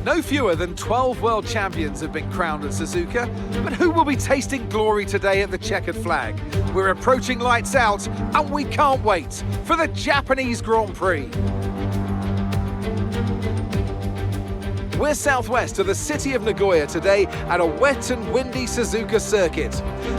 No fewer than 12 world champions have been crowned at Suzuka, but who will be tasting glory today at the checkered flag? We're approaching lights out, and we can't wait for the Japanese Grand Prix. We're southwest of the city of Nagoya today at a wet and windy Suzuka circuit.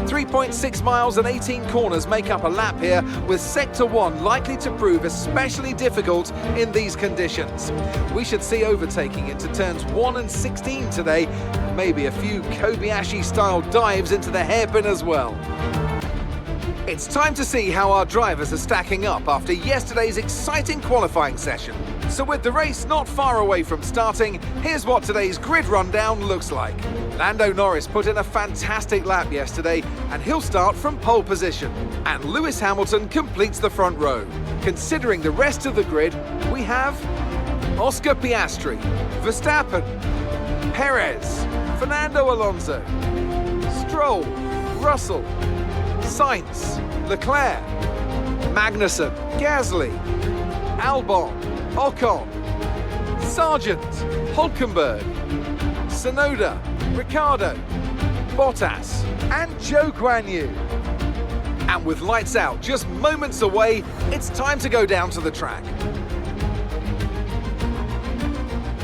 3.6 miles and 18 corners make up a lap here, with Sector 1 likely to prove especially difficult in these conditions. We should see overtaking into turns 1 and 16 today, and maybe a few Kobayashi-style dives into the hairpin as well. It's time to see how our drivers are stacking up after yesterday's exciting qualifying session. So with the race not far away from starting, here's what today's grid rundown looks like. Lando Norris put in a fantastic lap yesterday, and he'll start from pole position. And Lewis Hamilton completes the front row. Considering the rest of the grid, we have Oscar Piastri, Verstappen, Perez, Fernando Alonso, Stroll, Russell, Sainz, Leclerc, Magnussen, Gasly, Albon, Ocon, Sargent, Hülkenberg, Tsunoda, Ricciardo, Bottas, and Zhou Guanyu. And with lights out just moments away, it's time to go down to the track.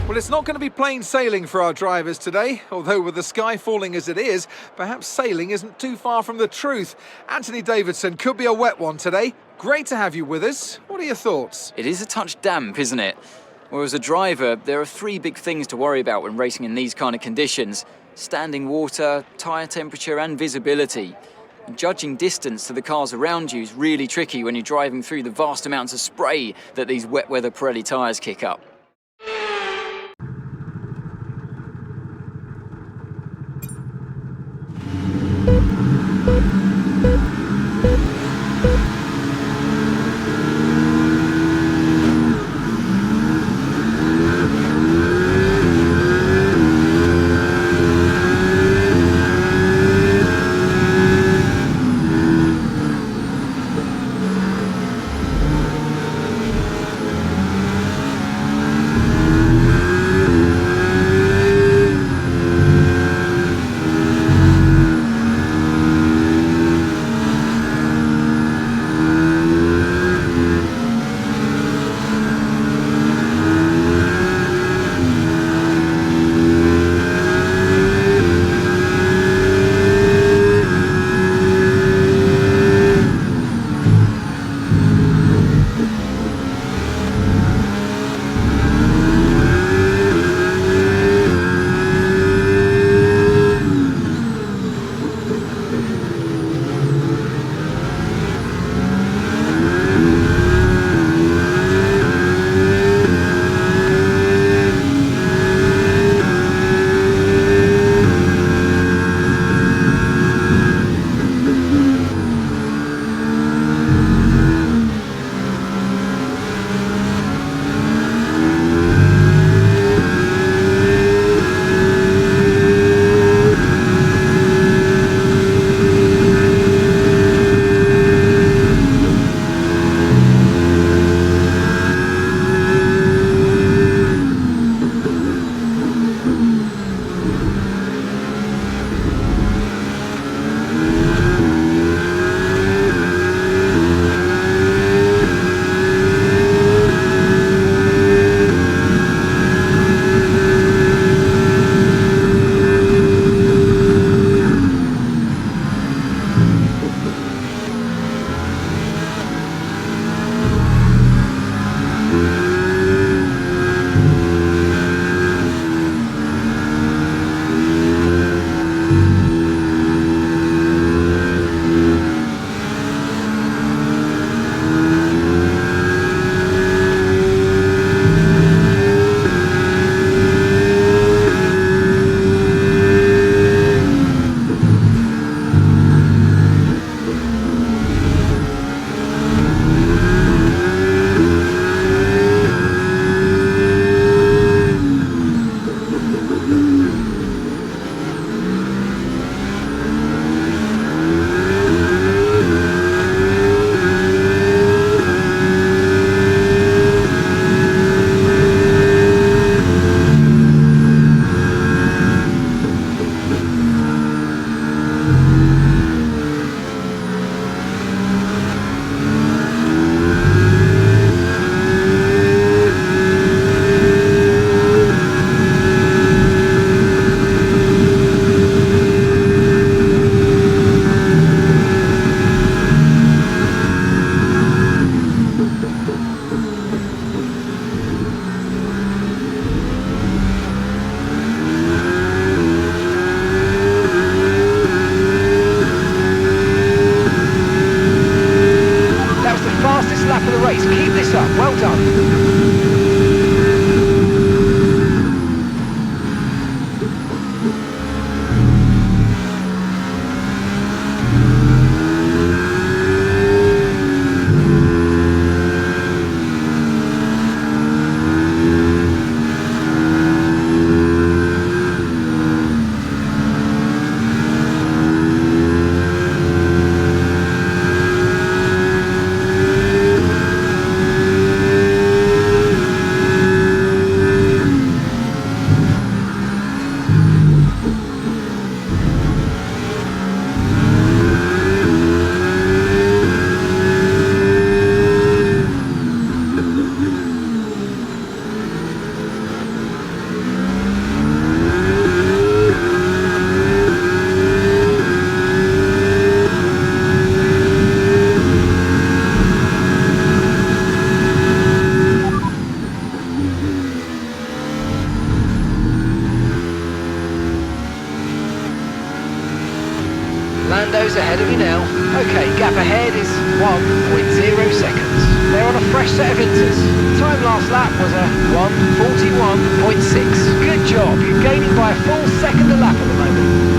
Well, it's not going to be plain sailing for our drivers today, although with the sky falling as it is, perhaps sailing isn't too far from the truth. Anthony Davidson, could be a wet one today. Great to have you with us. What are your thoughts? It is a touch damp, isn't it? Well, as a driver, there are three big things to worry about when racing in these kind of conditions: standing water, tyre temperature and visibility. Judging distance to the cars around you is really tricky when you're driving through the vast amounts of spray that these wet weather Pirelli tyres kick up. pace. Keep this up. Well done. Lando's ahead of you now. Okay, gap ahead is 1.0 seconds. They're on a fresh set of inters. Time last lap was a 1:41.6. Good job, you're gaining by a full second a lap at the moment.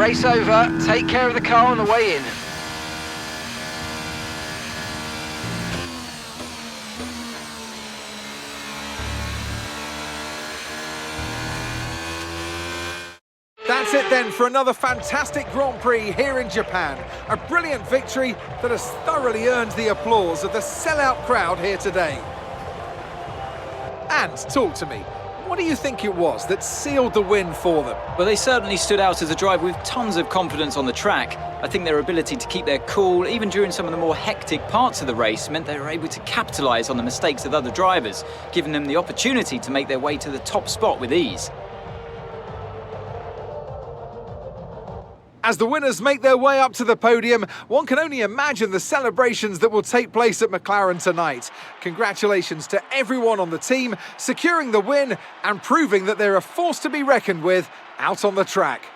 race over. Take care of the car on the way in. That's it then for another fantastic Grand Prix here in Japan. A brilliant victory that has thoroughly earned the applause of the sellout crowd here today. And talk to me, what do you think it was that sealed the win for them? Well, they certainly stood out as a driver with tons of confidence on the track. I think their ability to keep their cool, even during some of the more hectic parts of the race, meant they were able to capitalise on the mistakes of other drivers, giving them the opportunity to make their way to the top spot with ease. As the winners make their way up to the podium, one can only imagine the celebrations that will take place at McLaren tonight. Congratulations to everyone on the team, securing the win and proving that they're a force to be reckoned with out on the track.